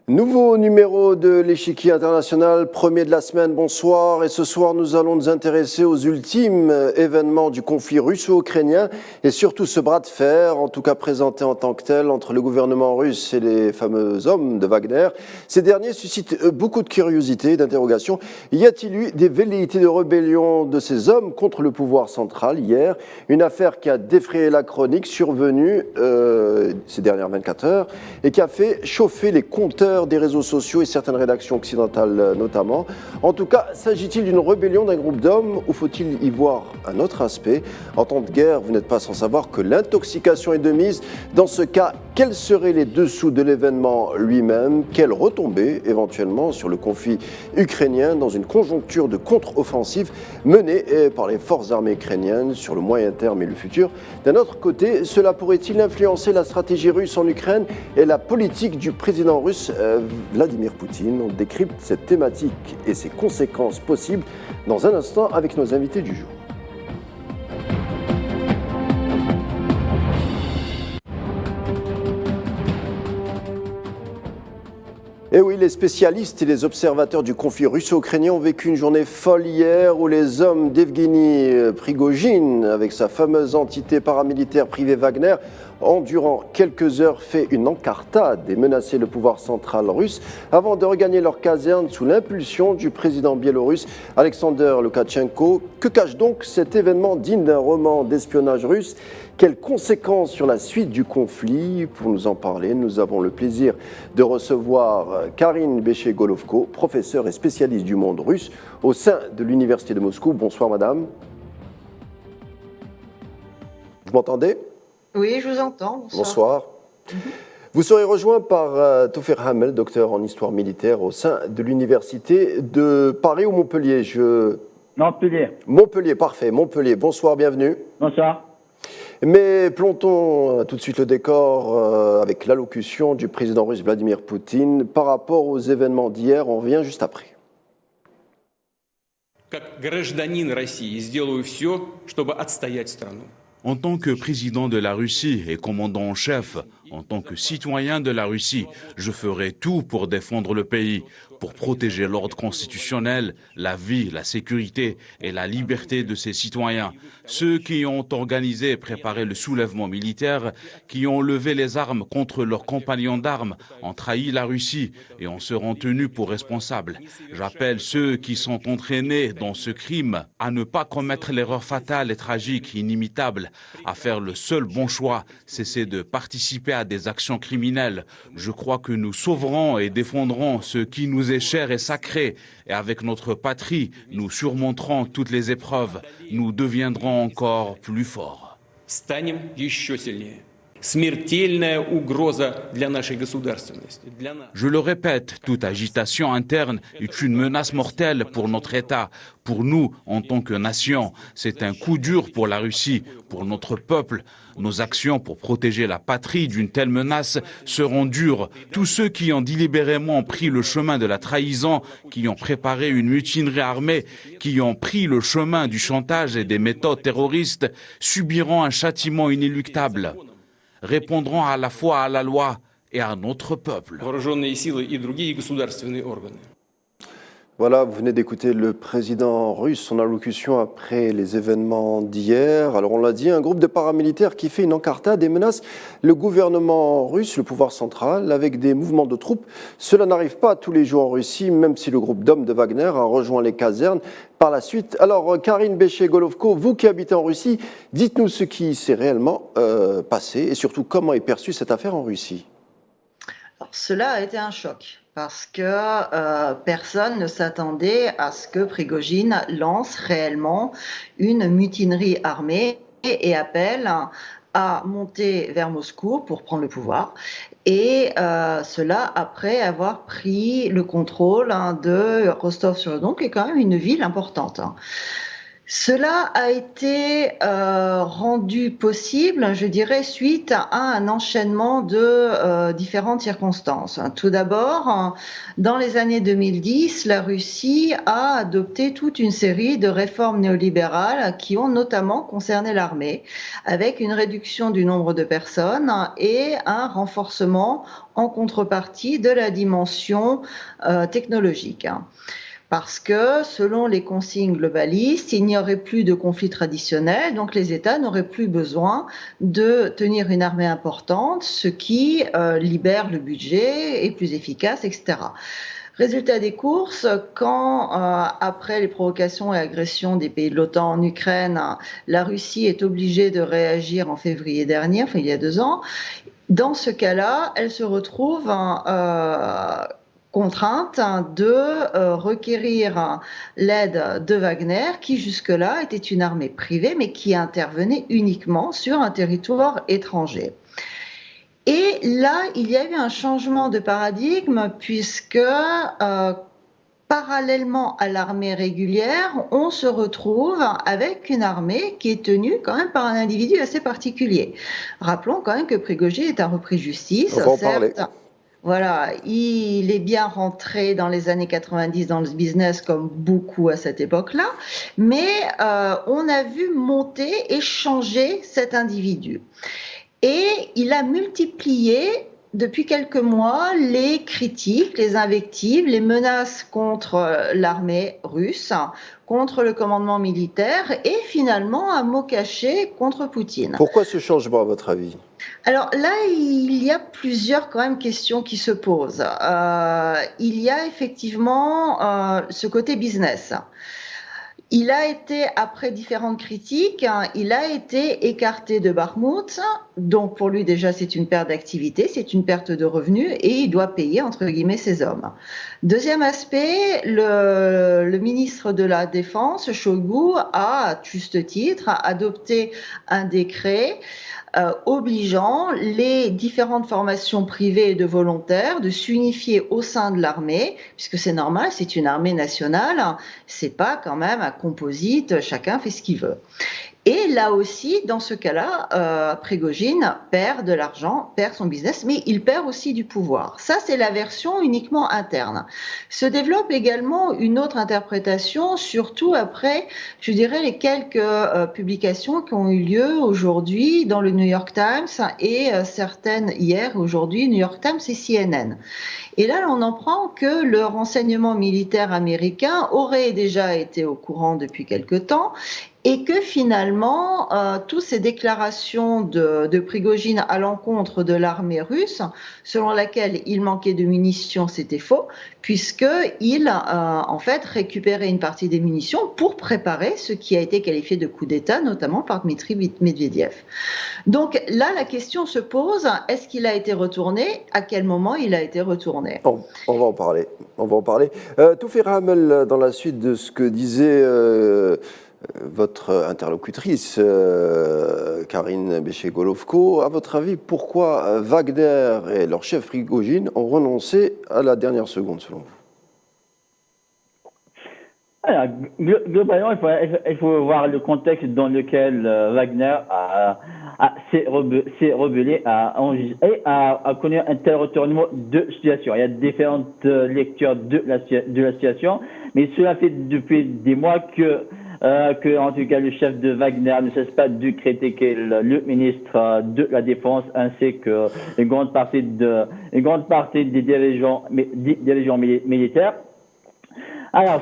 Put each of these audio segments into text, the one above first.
Nouveau numéro de l'échiquier international, premier de la semaine, bonsoir. Et ce soir, nous allons nous intéresser aux ultimes événements du conflit russo-ukrainien et surtout ce bras de fer, en tout cas présenté en tant que tel, entre le gouvernement russe et les fameux hommes de Wagner. Ces derniers suscitent beaucoup de curiosité et d'interrogation. Y a-t-il eu des velléités de rébellion de ces hommes contre le pouvoir central hier? Une affaire qui a défrayé la chronique survenue ces dernières 24 heures et qui a fait chauffer les compteurs des réseaux sociaux et certaines rédactions occidentales notamment. En tout cas, s'agit-il d'une rébellion d'un groupe d'hommes ou faut-il y voir un autre aspect? En temps de guerre, vous n'êtes pas sans savoir que l'intoxication est de mise. Dans ce cas, quels seraient les dessous de l'événement lui-même? Quelles retombées éventuellement sur le conflit ukrainien dans une conjoncture de contre-offensive menée par les forces armées ukrainiennes sur le moyen terme et le futur? D'un autre côté, cela pourrait-il influencer la stratégie russe en Ukraine et la politique du président russe Vladimir Poutine? On décrypte cette thématique et ses conséquences possibles dans un instant avec nos invités du jour. Et oui, les spécialistes et les observateurs du conflit russo-ukrainien ont vécu une journée folle hier où les hommes d'Evgeny Prigojine, avec sa fameuse entité paramilitaire privée Wagner, ont durant quelques heures fait une encartade et menacé le pouvoir central russe avant de regagner leur caserne sous l'impulsion du président biélorusse Alexander Loukachenko. Que cache donc cet événement digne d'un roman d'espionnage russe? Quelles conséquences sur la suite du conflit? Pour nous en parler, nous avons le plaisir de recevoir Karine Béché-Golovko, professeure et spécialiste du monde russe au sein de l'Université de Moscou. Bonsoir madame. Vous m'entendez? Oui, je vous entends. Bonsoir. Vous serez rejoint par Taufer Hamel, docteur en histoire militaire au sein de l'Université de Paris ou Montpellier. Montpellier. Montpellier, parfait. Montpellier, bonsoir, bienvenue. Bonsoir. Mais plantons tout de suite le décor avec l'allocution du président russe Vladimir Poutine par rapport aux événements d'hier. On revient juste après. En tant que président de la Russie et commandant en chef, en tant que citoyen de la Russie, je ferai tout pour défendre le pays, pour protéger l'ordre constitutionnel, la vie, la sécurité et la liberté de ses citoyens. Ceux qui ont organisé et préparé le soulèvement militaire, qui ont levé les armes contre leurs compagnons d'armes, ont trahi la Russie et en seront tenus pour responsables. J'appelle ceux qui sont entraînés dans ce crime à ne pas commettre l'erreur fatale et tragique, inimitable, à faire le seul bon choix, cesser de participer à des actions criminelles. Je crois que nous sauverons et défendrons ce qui nous est cher et sacré. Et avec notre patrie, nous surmonterons toutes les épreuves. Nous deviendrons encore plus forts. Je le répète, toute agitation interne est une menace mortelle pour notre État, pour nous en tant que nation. C'est un coup dur pour la Russie, pour notre peuple. Nos actions pour protéger la patrie d'une telle menace seront dures. Tous ceux qui ont délibérément pris le chemin de la trahison, qui ont préparé une mutinerie armée, qui ont pris le chemin du chantage et des méthodes terroristes, subiront un châtiment inéluctable. Répondront à la fois à la loi et à notre peuple. Voilà, vous venez d'écouter le président russe, son allocution après les événements d'hier. Alors on l'a dit, un groupe de paramilitaires qui fait une encartade et menace le gouvernement russe, le pouvoir central, avec des mouvements de troupes. Cela n'arrive pas tous les jours en Russie, même si le groupe d'hommes de Wagner a rejoint les casernes par la suite. Alors Karine Béché-Golovko, vous qui habitez en Russie, dites-nous ce qui s'est réellement passé et surtout comment est perçue cette affaire en Russie. Alors, cela a été un choc parce que personne ne s'attendait à ce que Prigojine lance réellement une mutinerie armée et appelle à monter vers Moscou pour prendre le pouvoir. Et cela après avoir pris le contrôle de Rostov-sur-le-Don, qui est quand même une ville importante. Cela a été rendu possible, je dirais, suite à un enchaînement de différentes circonstances. Tout d'abord, dans les années 2010, la Russie a adopté toute une série de réformes néolibérales qui ont notamment concerné l'armée, avec une réduction du nombre de personnes et un renforcement en contrepartie de la dimension technologique. Parce que, selon les consignes globalistes, il n'y aurait plus de conflits traditionnels, donc les États n'auraient plus besoin de tenir une armée importante, ce qui libère le budget, est plus efficace, etc. Résultat des courses, quand, après les provocations et agressions des pays de l'OTAN en Ukraine, la Russie est obligée de réagir en février dernier, enfin il y a 2 ans, dans ce cas-là, elle se retrouve contrainte de requérir l'aide de Wagner, qui jusque-là était une armée privée, mais qui intervenait uniquement sur un territoire étranger. Et là, il y a eu un changement de paradigme, puisque parallèlement à l'armée régulière, on se retrouve avec une armée qui est tenue quand même par un individu assez particulier. Rappelons quand même que Prigojine est un repris justice. On va en parler. Voilà, il est bien rentré dans les années 90 dans le business comme beaucoup à cette époque-là, mais on a vu monter et changer cet individu. Et il a multiplié depuis quelques mois les critiques, les invectives, les menaces contre l'armée russe, contre le commandement militaire et finalement un mot caché contre Poutine. Pourquoi ce changement à votre avis ? Alors là, il y a plusieurs quand même questions qui se posent. Il y a effectivement ce côté business. Il a été, après différentes critiques, il a été écarté de Bakhmout. Donc pour lui déjà c'est une perte d'activité, c'est une perte de revenus et il doit payer entre guillemets ses hommes. Deuxième aspect, le ministre de la Défense, Shoigu, a, à juste titre, adopté un décret obligeant les différentes formations privées et de volontaires de s'unifier au sein de l'armée, puisque c'est normal, c'est une armée nationale, c'est pas quand même un composite, chacun fait ce qu'il veut. Et là aussi, dans ce cas-là, Prigojine perd de l'argent, perd son business, mais il perd aussi du pouvoir. Ça, c'est la version uniquement interne. Se développe également une autre interprétation, surtout après, je dirais, les quelques publications qui ont eu lieu aujourd'hui dans le New York Times et certaines hier, aujourd'hui, New York Times et CNN. Et là, on apprend que le renseignement militaire américain aurait déjà été au courant depuis quelque temps et que finalement, toutes ces déclarations de Prigojine à l'encontre de l'armée russe, selon laquelle il manquait de munitions, c'était faux, puisqu'il, en fait, récupérait une partie des munitions pour préparer ce qui a été qualifié de coup d'État, notamment par Dmitri Medvedev. Donc là, la question se pose, est-ce qu'il a été retourné ? À quel moment il a été retourné ? On va en parler. Toufaira Hamel, dans la suite de ce que disait votre interlocutrice, Karine Béché-Golovko, à votre avis, pourquoi Wagner et leur chef Prigojine ont renoncé à la dernière seconde, selon vous ? Alors, globalement, il faut voir le contexte dans lequel Wagner s'est rebellé et a connu un tel retournement de situation. Il y a différentes lectures de la situation, mais cela fait depuis des mois que en tout cas le chef de Wagner ne cesse pas de critiquer le ministre de la Défense ainsi que une grande partie des dirigeants militaires. Alors,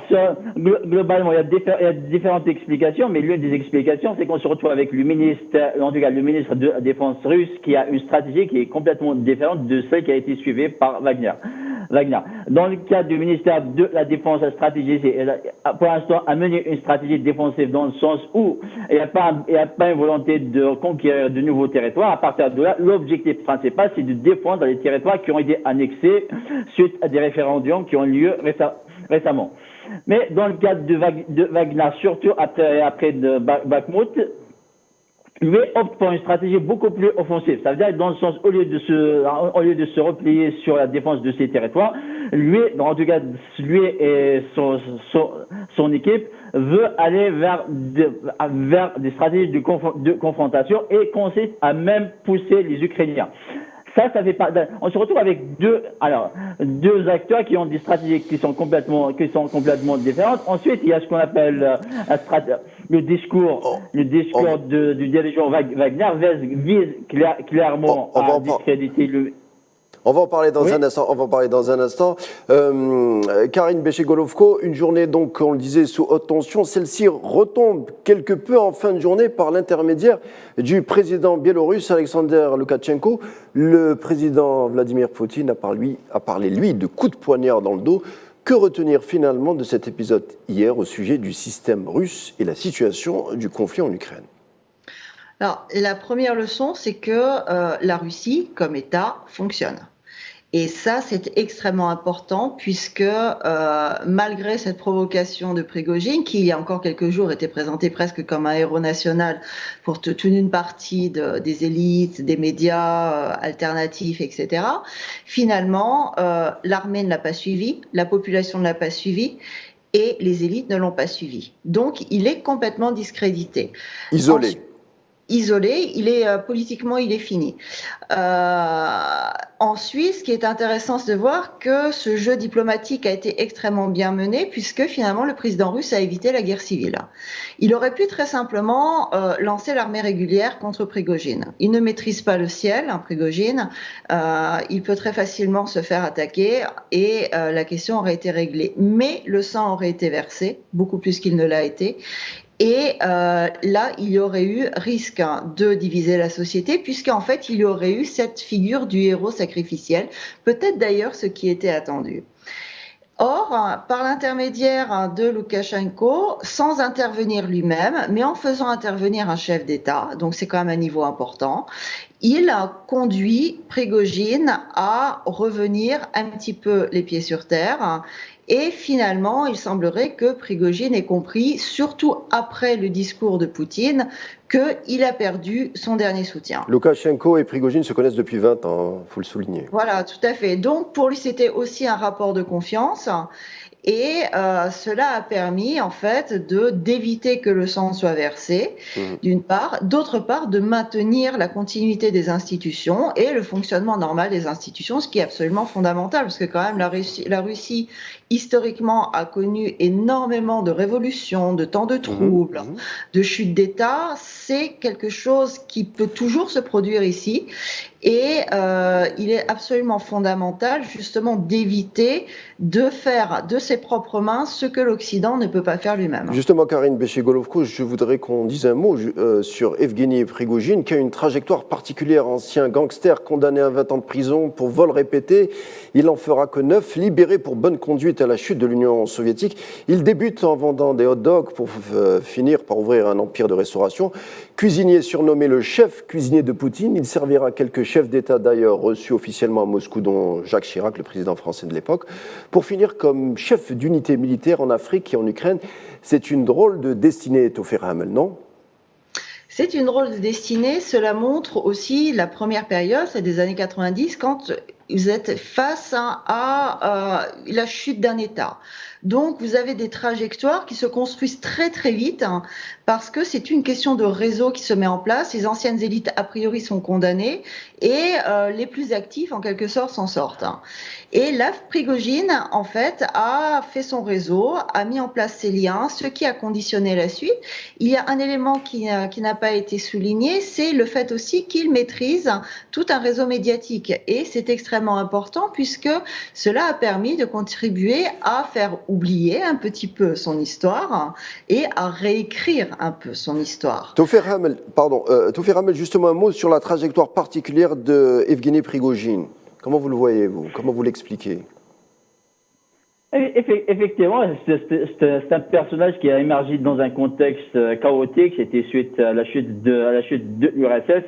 globalement, il y a différentes explications, mais l'une des explications, c'est qu'on se retrouve avec le ministre de la Défense russe qui a une stratégie qui est complètement différente de celle qui a été suivie par Wagner. Dans le cas du ministère de la Défense, la stratégie, c'est pour l'instant à mener une stratégie défensive dans le sens où il n'y a pas une volonté de conquérir de nouveaux territoires. À partir de là, l'objectif principal, c'est de défendre les territoires qui ont été annexés suite à des référendums qui ont lieu récemment. Mais dans le cadre de Wagner, surtout après de Bakhmout, lui opte pour une stratégie beaucoup plus offensive. Ça veut dire dans le sens, au lieu de se replier sur la défense de ses territoires, lui, en tout cas, lui et son équipe veut aller vers des stratégies de confrontation et consiste à même pousser les Ukrainiens. Ça fait pas. On se retrouve avec deux acteurs qui ont des stratégies qui sont complètement différentes. Ensuite, il y a ce qu'on appelle le discours du dirigeant Wagner vise clairement à discréditer le. On va en parler dans un instant. Karine Béché-Golovko, une journée donc, on le disait, sous haute tension. Celle-ci retombe quelque peu en fin de journée par l'intermédiaire du président biélorusse Alexander Loukachenko. Le président Vladimir Poutine a parlé, lui, de coups de poignard dans le dos. Que retenir finalement de cet épisode hier au sujet du système russe et la situation du conflit en Ukraine ? Alors, la première leçon, c'est que la Russie, comme État, fonctionne. Et ça, c'est extrêmement important puisque malgré cette provocation de Prigojine, qui il y a encore quelques jours était présenté presque comme un héros national pour toute une partie des élites, des médias alternatifs, etc., finalement, l'armée ne l'a pas suivi, la population ne l'a pas suivi, et les élites ne l'ont pas suivi. Donc, il est complètement discrédité. Isolé, politiquement, il est fini. En Suisse, ce qui est intéressant, c'est de voir que ce jeu diplomatique a été extrêmement bien mené, puisque finalement, le président russe a évité la guerre civile. Il aurait pu très simplement lancer l'armée régulière contre Prigojine. Il ne maîtrise pas le ciel, Prigojine. Il peut très facilement se faire attaquer et la question aurait été réglée. Mais le sang aurait été versé, beaucoup plus qu'il ne l'a été. Et là, il y aurait eu risque de diviser la société, puisqu'en fait, il y aurait eu cette figure du héros sacrificiel, peut-être d'ailleurs ce qui était attendu. Or, par l'intermédiaire de Loukachenko, sans intervenir lui-même, mais en faisant intervenir un chef d'État, donc c'est quand même un niveau important, il a conduit Prigojine à revenir un petit peu les pieds sur terre. Et finalement, il semblerait que Prigojine ait compris, surtout après le discours de Poutine, qu'il a perdu son dernier soutien. Loukachenko et Prigojine se connaissent depuis 20 ans, il faut le souligner. Voilà, tout à fait. Donc pour lui, c'était aussi un rapport de confiance. Et cela a permis en fait d'éviter que le sang soit versé, d'une part, d'autre part de maintenir la continuité des institutions et le fonctionnement normal des institutions, ce qui est absolument fondamental, parce que quand même la Russie historiquement a connu énormément de révolutions, de temps de troubles, de chutes d'État. C'est quelque chose qui peut toujours se produire ici. Et il est absolument fondamental justement d'éviter de faire de ses propres mains ce que l'Occident ne peut pas faire lui-même. Justement, Karine Béché-Golovko, je voudrais qu'on dise un mot sur Evgeny Prigojine, qui a une trajectoire particulière, ancien gangster condamné à 20 ans de prison pour vol répété. Il en fera que 9, libéré pour bonne conduite à la chute de l'Union soviétique. Il débute en vendant des hot dogs pour finir par ouvrir un empire de restauration. Cuisinier surnommé le chef cuisinier de Poutine, il servira quelques chefs d'État d'ailleurs reçus officiellement à Moscou, dont Jacques Chirac, le président français de l'époque, pour finir comme chef d'unité militaire en Afrique et en Ukraine. C'est une drôle de destinée, Tofé Hamel, non ? C'est une drôle de destinée. Cela montre aussi la première période, c'est des années 90, quand vous êtes face à la chute d'un État. Donc, vous avez des trajectoires qui se construisent très très vite parce que c'est une question de réseau qui se met en place. Les anciennes élites, a priori, sont condamnées et les plus actifs, en quelque sorte, s'en sortent. Et là, Prigojine, en fait, a fait son réseau, a mis en place ses liens, ce qui a conditionné la suite. Il y a un élément qui n'a pas été souligné, c'est le fait aussi qu'il maîtrise tout un réseau médiatique. Et c'est extrêmement important puisque cela a permis de contribuer à faire oublier un petit peu son histoire et à réécrire un peu son histoire. Tofé Hamel, justement un mot sur la trajectoire particulière de Evgeny Prigojine. Comment vous le voyez, vous ? Comment vous l'expliquez ? Effectivement, c'est un personnage qui a émergé dans un contexte chaotique. C'était suite à la chute de l'URSS.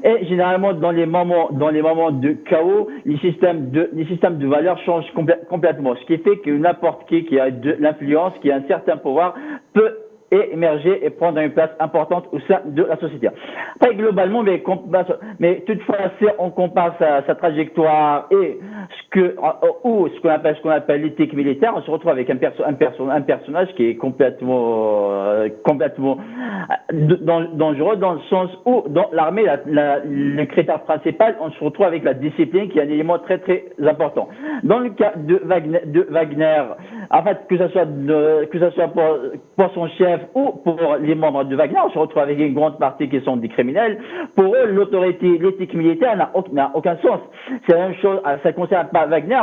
Et généralement, dans les moments de chaos, les systèmes de valeurs changent complètement. Ce qui fait que n'importe qui a de l'influence, qui a un certain pouvoir, peut et émerger et prendre une place importante au sein de la société. Après, globalement, mais toutefois, si on compare sa trajectoire et ce qu'on appelle l'éthique militaire, on se retrouve avec un personnage qui est complètement dangereux, dans le sens où dans l'armée, le critère principal, on se retrouve avec la discipline qui est un élément très très important. Dans le cas de Wagner, en fait, que ce soit pour son chef ou pour les membres de Wagner, on se retrouve avec une grande partie qui sont des criminels. Pour eux, l'éthique militaire n'a aucun sens. C'est la même chose, ça concerne pas Wagner,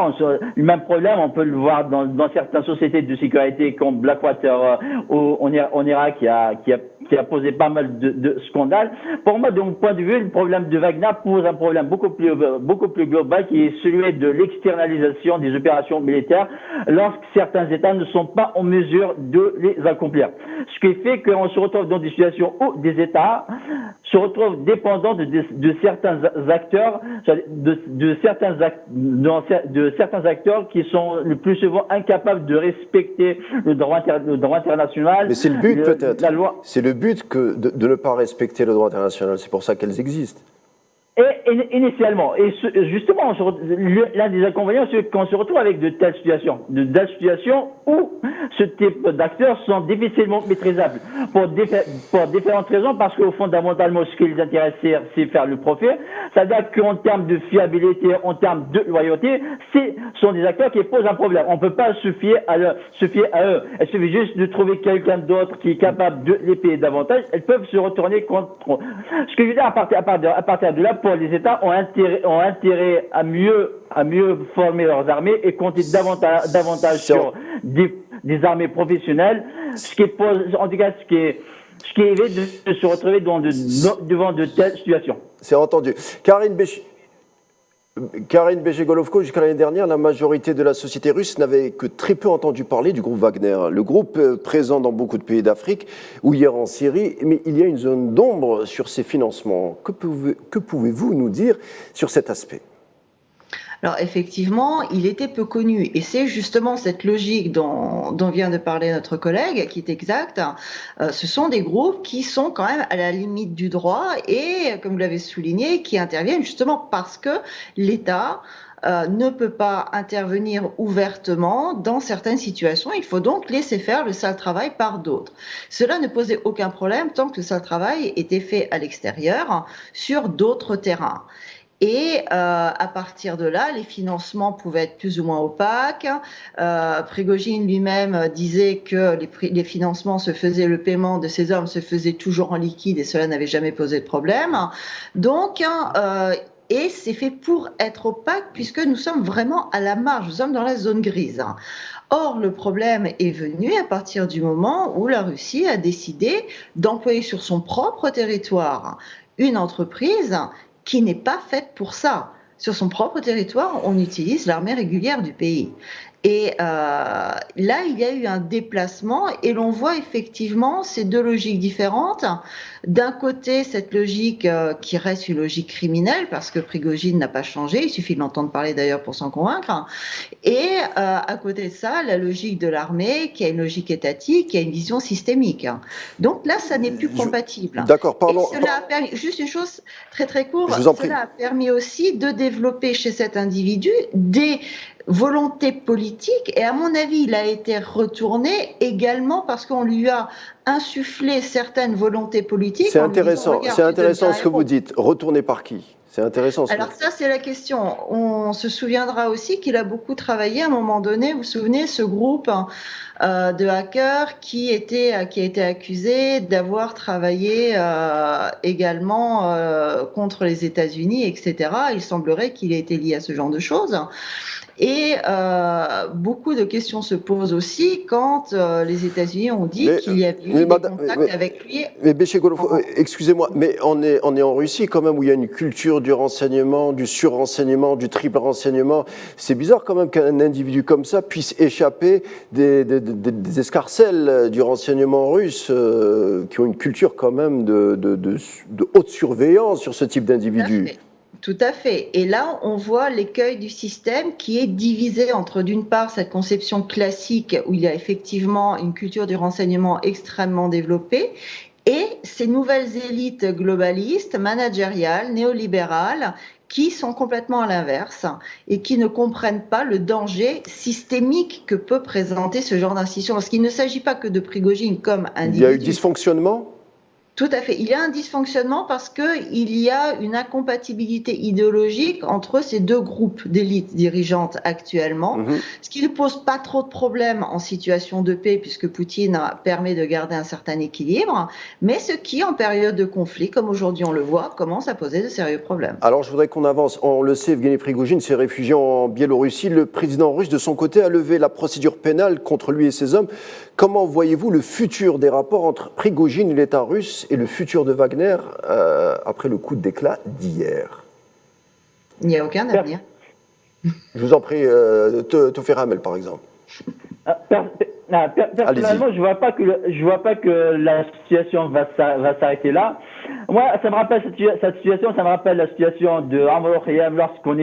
le même problème, on peut le voir dans certaines sociétés de sécurité comme Blackwater en Irak qui a posé pas mal de scandales. Pour moi, de mon point de vue, le problème de Wagner pose un problème beaucoup plus global, qui est celui de l'externalisation des opérations militaires lorsque certains États ne sont pas en mesure de les accomplir. Ce qui fait qu'on se retrouve dans des situations où des États se retrouvent dépendants de certains acteurs, de certains acteurs qui sont le plus souvent incapables de respecter le droit international. Mais c'est le but peut-être. C'est le but de ne pas respecter le droit international. C'est pour ça qu'elles existent. Et initialement, et justement, l'un des inconvénients, c'est qu'on se retrouve avec de telles situations où ce type d'acteurs sont difficilement maîtrisables pour différentes raisons, parce que fondamentalement, ce qui les intéresse, c'est faire le profit. C'est-à-dire qu'en termes de fiabilité, en termes de loyauté, ce sont des acteurs qui posent un problème. On ne peut pas se fier à eux. Il suffit juste de trouver quelqu'un d'autre qui est capable de les payer davantage. Elles peuvent se retourner contre eux. Ce que je veux dire, à partir de là, pour les États ont intérêt à mieux former leurs armées et compter davantage sur des armées professionnelles, ce qui évite de se retrouver devant de telles situations. C'est entendu. Karine Béché-Golovko, jusqu'à l'année dernière, la majorité de la société russe n'avait que très peu entendu parler du groupe Wagner. Le groupe présent dans beaucoup de pays d'Afrique ou hier en Syrie, mais il y a une zone d'ombre sur ses financements. Que pouvez-vous nous dire sur cet aspect ? Alors effectivement, il était peu connu, et c'est justement cette logique dont vient de parler notre collègue qui est exacte. Ce sont des groupes qui sont quand même à la limite du droit et, comme vous l'avez souligné, qui interviennent justement parce que l'État ne peut pas intervenir ouvertement dans certaines situations. Il faut donc laisser faire le sale travail par d'autres. Cela ne posait aucun problème tant que le sale travail était fait à l'extérieur, sur d'autres terrains. Et à partir de là, les financements pouvaient être plus ou moins opaques. Prigojine lui-même disait que les financements le paiement de ces hommes se faisait toujours en liquide et cela n'avait jamais posé de problème. Donc, et c'est fait pour être opaque puisque nous sommes vraiment à la marge, nous sommes dans la zone grise. Or, le problème est venu à partir du moment où la Russie a décidé d'employer sur son propre territoire une entreprise qui n'est pas faite pour ça. Sur son propre territoire, on utilise l'armée régulière du pays. Et là, il y a eu un déplacement et l'on voit effectivement ces deux logiques différentes. D'un côté, cette logique qui reste une logique criminelle parce que Prigojine n'a pas changé, il suffit de l'entendre parler d'ailleurs pour s'en convaincre. Et à côté de ça, la logique de l'armée qui a une logique étatique, qui a une vision systémique. Donc là, ça n'est plus compatible. D'accord, pardon. Et cela a permis, juste une chose très très courte, cela a permis aussi de développer chez cet individu des volonté politique et à mon avis il a été retourné également parce qu'on lui a insufflé certaines volontés politiques. C'est intéressant ce que vous dites. Retourné par qui ? C'est intéressant. Alors ça c'est la question. On se souviendra aussi qu'il a beaucoup travaillé à un moment donné. Vous vous souvenez ce groupe de hackers qui a été accusé d'avoir travaillé également contre les États-Unis, etc. Il semblerait qu'il ait été lié à ce genre de choses. Et beaucoup de questions se posent aussi quand les États-Unis ont dit qu'il y avait eu des contacts avec lui. Mais Béché-Golovko, excusez-moi, mais on est en Russie quand même où il y a une culture du renseignement, du surrenseignement, du triple renseignement. C'est bizarre quand même qu'un individu comme ça puisse échapper des escarcelles du renseignement russe qui ont une culture quand même de haute surveillance sur ce type d'individu. Tout à fait. Et là, on voit l'écueil du système qui est divisé entre, d'une part, cette conception classique où il y a effectivement une culture du renseignement extrêmement développée et ces nouvelles élites globalistes, managériales, néolibérales, qui sont complètement à l'inverse et qui ne comprennent pas le danger systémique que peut présenter ce genre d'institution. Parce qu'il ne s'agit pas que de Prigojine comme individu. Il y a eu dysfonctionnement ? Tout à fait. Il y a un dysfonctionnement parce qu'il y a une incompatibilité idéologique entre ces deux groupes d'élites dirigeantes actuellement, ce qui ne pose pas trop de problèmes en situation de paix puisque Poutine permet de garder un certain équilibre, mais ce qui, en période de conflit, comme aujourd'hui on le voit, commence à poser de sérieux problèmes. Alors je voudrais qu'on avance. On le sait, Evgeny Prigojine s'est réfugié en Biélorussie. Le président russe, de son côté, a levé la procédure pénale contre lui et ses hommes. Comment voyez-vous le futur des rapports entre Prigojine et l'État russe et le futur de Wagner après le coup d'éclat d'hier? Il n'y a aucun avenir. Je vous en prie, Tofé Ramel, par exemple. Personnellement, je vois pas que la situation va s'arrêter là. Moi, ça me rappelle cette situation, ça me rappelle la situation de Amr Khayam lorsqu'un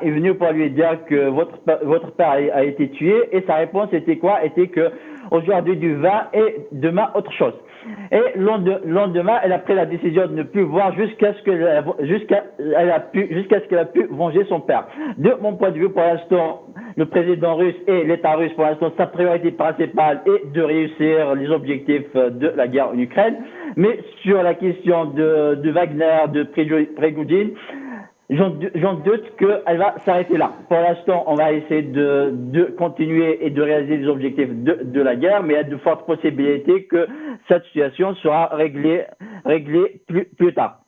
est venu pour lui dire que votre père a été tué et sa réponse était quoi? Était que aujourd'hui du vin et demain autre chose. Et lendemain, elle a pris la décision de ne plus voir jusqu'à ce qu'elle a pu venger son père. De mon point de vue, pour l'instant, le président russe et l'État russe, pour l'instant, sa priorité principale est de réussir les objectifs de la guerre en Ukraine. Mais sur la question de Wagner, de Prigojine, j'en doute qu'elle va s'arrêter là. Pour l'instant, on va essayer de continuer et de réaliser les objectifs de la guerre, mais il y a de fortes possibilités que cette situation sera réglée plus tard.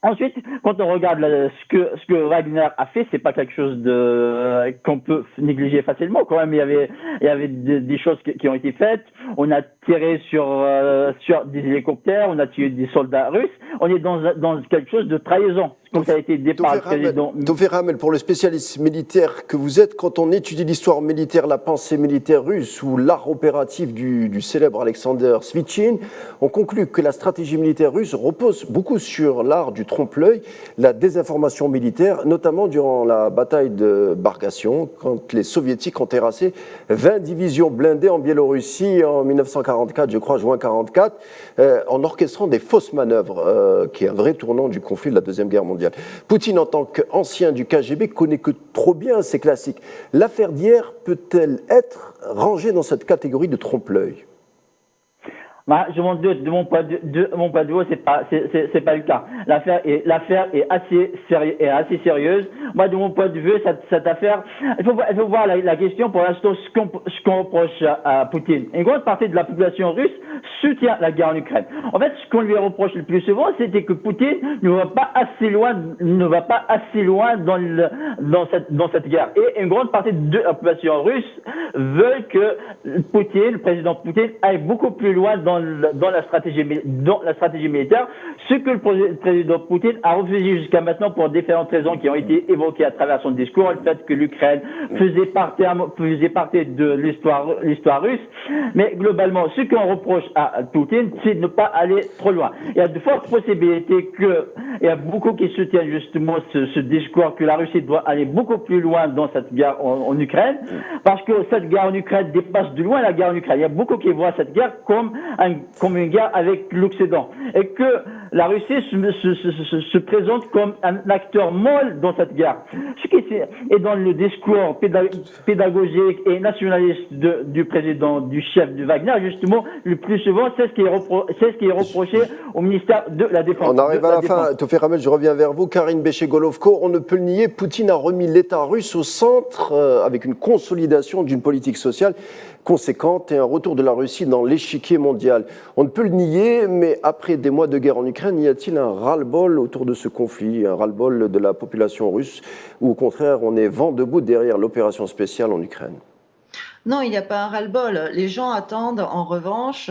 Ensuite, quand on regarde ce que Wagner a fait, c'est pas quelque chose qu'on peut négliger facilement. Quand même, il y avait des choses qui ont été faites. On a tiré sur des hélicoptères, on a tué des soldats russes. On est dans quelque chose de trahison. Comme ça a été dit par le président. Tofé Ramel, pour le spécialiste militaire que vous êtes, quand on étudie l'histoire militaire, la pensée militaire russe ou l'art opératif du célèbre Alexander Svitchine, on conclut que la stratégie militaire russe repose beaucoup sur l'art du trompe-l'œil, la désinformation militaire, notamment durant la bataille de Bargassion, quand les soviétiques ont terrassé 20 divisions blindées en Biélorussie en 1944, je crois, juin 1944, en orchestrant des fausses manœuvres, qui est un vrai tournant du conflit de la Deuxième Guerre mondiale. Poutine, en tant qu'ancien du KGB, connaît que trop bien ces classiques. L'affaire d'hier peut-elle être rangée dans cette catégorie de trompe-l'œil? Je m'en doute, de mon point de vue, c'est pas le cas. L'affaire est assez sérieuse. Moi, de mon point de vue, cette affaire, il faut voir la question pour l'instant, ce qu'on reproche à Poutine. Une grande partie de la population russe soutient la guerre en Ukraine. En fait, ce qu'on lui reproche le plus souvent, c'était que Poutine ne va pas assez loin dans cette guerre. Et une grande partie de la population russe veut que le président Poutine aille beaucoup plus loin dans la stratégie militaire, ce que le président Poutine a refusé jusqu'à maintenant pour différentes raisons qui ont été évoquées à travers son discours, le fait que l'Ukraine faisait partie de l'histoire russe, mais globalement, ce qu'on reproche à Poutine, c'est de ne pas aller trop loin. Il y a de fortes possibilités il y a beaucoup qui soutiennent justement ce discours que la Russie doit aller beaucoup plus loin dans cette guerre en Ukraine, parce que cette guerre en Ukraine dépasse de loin la guerre en Ukraine. Il y a beaucoup qui voient cette guerre comme une guerre avec l'Occident, et que la Russie se présente comme un acteur molle dans cette guerre. Ce qui est dans le discours pédagogique et nationaliste du président, du chef de Wagner, justement, le plus souvent, c'est ce qui est reproché au ministère de la Défense. On arrive à la fin. Tofé Ramel, je reviens vers vous. Karine Béché-Golovko, on ne peut le nier, Poutine a remis l'État russe au centre avec une consolidation d'une politique sociale conséquente et un retour de la Russie dans l'échiquier mondial. On ne peut le nier, mais après des mois de guerre en Ukraine, y a-t-il un ras-le-bol autour de ce conflit, un ras-le-bol de la population russe, ou au contraire, on est vent debout derrière l'opération spéciale en Ukraine? Non, il n'y a pas un ras-le-bol. Les gens attendent en revanche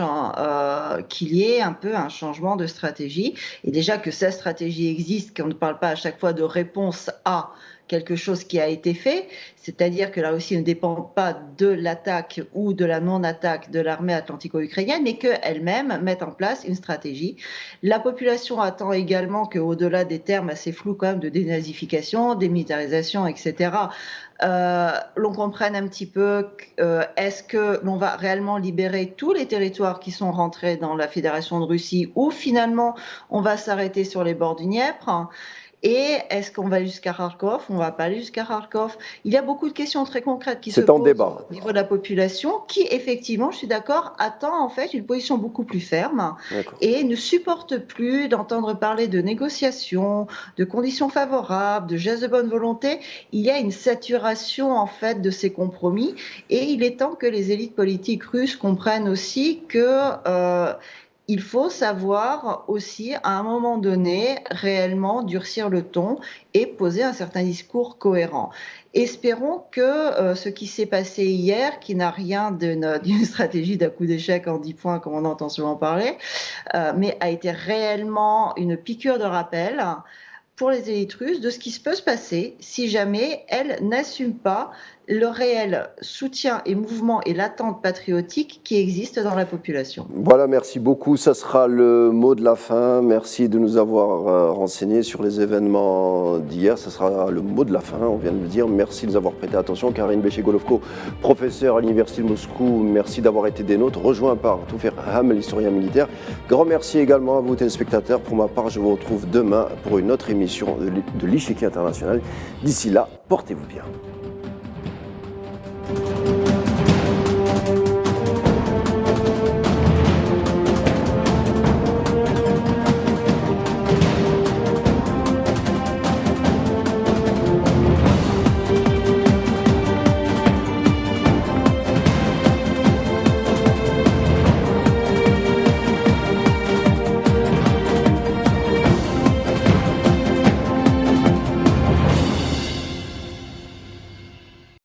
qu'il y ait un peu un changement de stratégie. Et déjà que cette stratégie existe, qu'on ne parle pas à chaque fois de réponse à quelque chose qui a été fait, c'est-à-dire que la Russie ne dépend pas de l'attaque ou de la non-attaque de l'armée atlantico-ukrainienne, mais qu'elle-même mette en place une stratégie. La population attend également qu'au-delà des termes assez flous quand même de dénazification, démilitarisation, etc., l'on comprenne un petit peu est-ce que l'on va réellement libérer tous les territoires qui sont rentrés dans la Fédération de Russie ou finalement on va s'arrêter sur les bords du Dniepr. Et est-ce qu'on va jusqu'à Kharkov? On ne va pas aller jusqu'à Kharkov. Il y a beaucoup de questions très concrètes qui se posent au niveau de la population qui, effectivement, je suis d'accord, attend en fait une position beaucoup plus ferme et ne supporte plus d'entendre parler de négociations, de conditions favorables, de gestes de bonne volonté. Il y a une saturation en fait de ces compromis et il est temps que les élites politiques russes comprennent aussi que il faut savoir aussi, à un moment donné, réellement durcir le ton et poser un certain discours cohérent. Espérons que ce qui s'est passé hier, qui n'a rien d'une stratégie d'un coup d'échec en 10 points, comme on entend souvent parler, mais a été réellement une piqûre de rappel pour les élites russes de ce qui peut se passer si jamais elles n'assument pas le réel soutien et mouvement et l'attente patriotique qui existent dans la population. Voilà, merci beaucoup. Ça sera le mot de la fin. Merci de nous avoir renseignés sur les événements d'hier. Ça sera le mot de la fin, on vient de le dire. Merci de nous avoir prêté attention. Karine Béché-Golovko, professeure à l'Université de Moscou, merci d'avoir été des nôtres, rejoint par Toufer Ham, l'historien militaire. Grand merci également à vous téléspectateurs. Pour ma part, je vous retrouve demain pour une autre émission de l'Échiquier international. D'ici là, portez-vous bien.